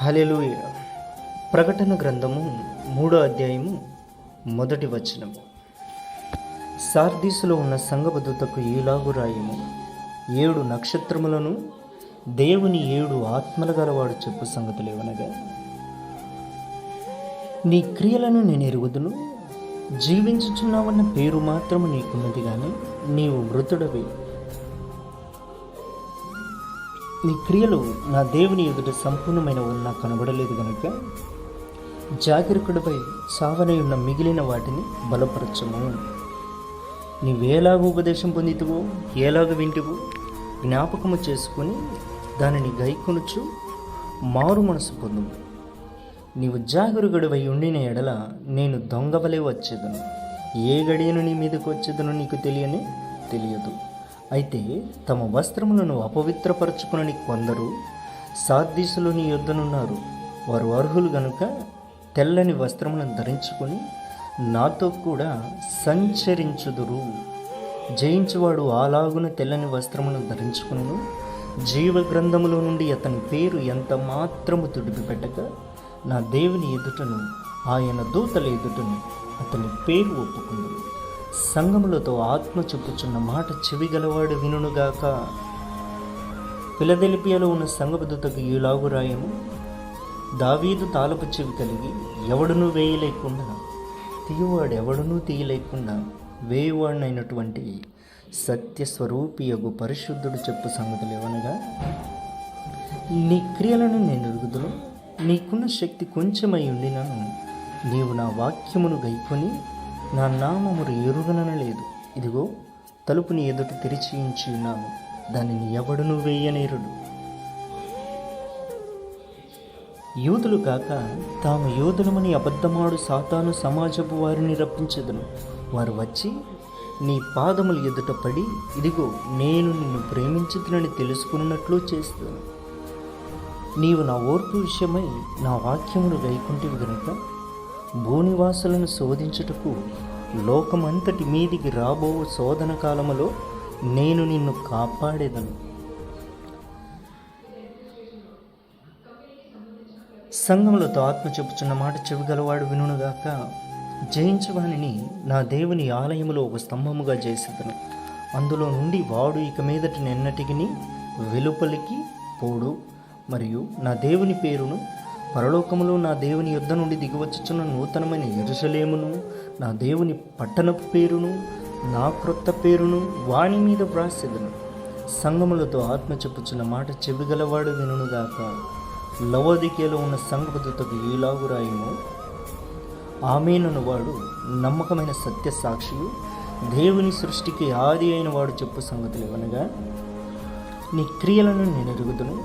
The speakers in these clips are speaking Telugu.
హల్లెలూయా. ప్రకటన గ్రంథము 3వ అధ్యాయము 1వ వచనం. సార్దీసులో ఉన్న సంఘపు దూతకు ఈలాగు రాయము, 7 నక్షత్రములను దేవుని 7 ఆత్మల గలవాడు చెప్పు సంగతులేవనగా, నీ క్రియలను నేను ఎరుగుదును, జీవించుచున్నావన్న పేరు మాత్రము నీకున్నది కానీ నీవు మృతుడవే. నీ క్రియలు నా దేవుని ఎదుట సంపూర్ణమైన నాకు కనబడలేదు కనుక జాగరూకుడిపై సావనై ఉన్న మిగిలిన వాటిని బలపరచము. నీవేలాగ ఉపదేశం పొందితువో, ఎలాగ వింటివో జ్ఞాపకము చేసుకుని దానిని గైకొనుచు మారు మనసు పొందుము. నీవు జాగరూకుడిపై ఉండిన ఎడల నేను దొంగవలే వచ్చేదను, ఏ గడియను నీ మీదకు వచ్చేదను నీకు తెలియదు. అయితే తమ వస్త్రములను అపవిత్రపరచుకుని కొందరు సార్దీసులో నీ యొద్దనున్నారు. వారు అర్హులు గనుక తెల్లని వస్త్రములను ధరించుకొని నాతో కూడా సంచరించుదురు. జయించువాడు అలాగున తెల్లని వస్త్రములను ధరించుకును, జీవ గ్రంథములో నుండి అతని పేరు ఎంత మాత్రము తుడిపిపెట్టక నా దేవుని ఎదుటను ఆయన దూతల ఎదుటను అతని పేరు ఒప్పుకుంది. సంగములతో ఆత్మ చెప్పుచున్న మాట చెవిగలవాడు వినుగాక. ఫిలదెల్ఫియాలో ఉన్న సంఘపు దూతకు ఈలాగు రాయము, దావీదు తాళపు చెవి కలిగి ఎవడునూ వేయలేకుండా తీయలేకుండా వేయువాడినైనటువంటి సత్యస్వరూపియగు పరిశుద్ధుడు చెప్పు సంగతులు ఏవనగా, నీ క్రియలను నేను ఎరుగుదును, నీకున్న శక్తి కొంచెమై ఉండినను నీవు నా వాక్యమును గైకొని నా నామమును ఎరుగనలేదు. ఇదిగో తలుపుని ఎదుట తెరిచి ఉంచి ఉన్నాను, దానిని ఎవడును వేయనేరుడు. యూదులు కాక తాము యూదులమని అబద్ధమాడు సాతాను సమాజపు వారిని రప్పించెదను. వారు వచ్చి నీ పాదముల ఎదుట పడి, ఇదిగో నేను నిన్ను ప్రేమించుతునని తెలుసుకున్నట్లు చేస్తాను. నీవు నా ఓర్పు విషయమై నా వాక్యమును గైకుంటివి గనుక భూనివాసులను శోధించుటకు లోకమంతటి మీదికి రాబో శోధన కాలములో నేను నిన్ను కాపాడేదను. సంఘములతో ఆత్మ చెప్పుచున్న మాట చెవిగలవాడు వినుగాక. జయించువానిని నా దేవుని ఆలయములో ఒక స్తంభముగా చేసేదను, అందులో నుండి వాడు ఇక మీదట నిన్నటికి వెలుపలికి పోడు. మరియు నా దేవుని పేరును పరలోకములో నా దేవుని యుద్ధ నుండి దిగివచ్చుచున్న నూతనమైన యెరూషలేమును, నా దేవుని పట్టణపు పేరును, నా క్రొత్త పేరును వాని మీద వ్రాసెదను. సంగములతో ఆత్మ చెప్పుచున్న మాట చెవిగలవాడు వినుగాక. లవోదికీయలో ఉన్న సంఘపు దూతకు ఈలాగు రాయము, ఆమేనను వాడు నమ్మకమైన సత్య సాక్షియు దేవుని సృష్టికి ఆది అయిన వాడు చెప్పు సంగతులు ఏవనగా, నీ క్రియలను నేను ఎరుగుదును,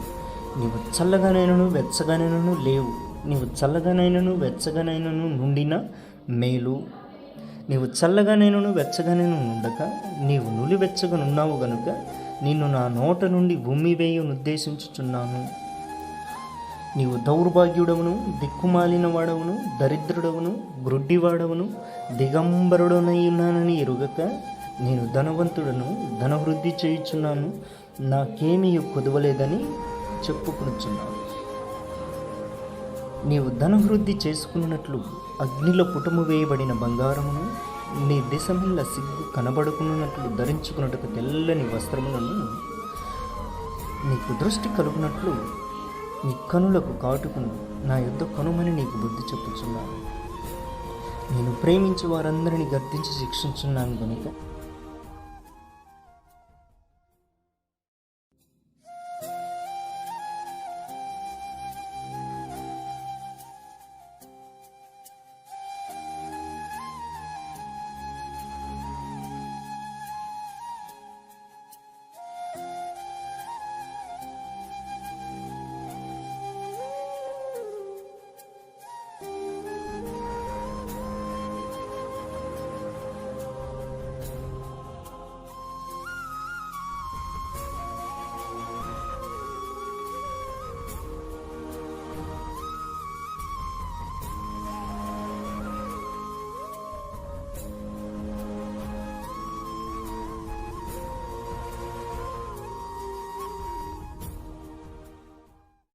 నీవు చల్లగానైనను వెచ్చగానైనను లేవు, నీవు చల్లగానైనను వెచ్చగానైనను నుండిన మేలు. నీవు చల్లగానైనను వెచ్చగానైనా నుండక నీవు నులివెచ్చగనున్నావు గనుక నిన్ను నా నోట నుండి ఉమ్మివేయును ఉద్దేశించుచున్నాను. నీవు దౌర్భాగ్యుడవును, దిక్కుమాలిన వాడవును, దరిద్రుడవును, గ్రుడ్డివాడవును, దిగంబరుడనై ఉన్నానని ఎరుగక నేను ధనవంతుడను, ధనవృద్ధి చేయుచున్నాను, నాకేమీ కొదవలేదని చెప్పుకొనుచున్నాను. నీవు ధనవృద్ధి చేసుకున్నట్లు అగ్నిలో పుటము వేయబడిన బంగారమును, నీ దేశముల సిగ్గు కనబడుకున్నట్లు ధరించుకున్నట్టు తెల్లని వస్త్రములను, నీకు దృష్టి కలుగునట్లు నీ కనులకు కాటుకును నా యుద్ధ కనుమని నీకు బుద్ధి చెప్పుచున్నాను. నేను ప్రేమించి వారందరినీ గద్దించి శిక్షించున్నాను కనుక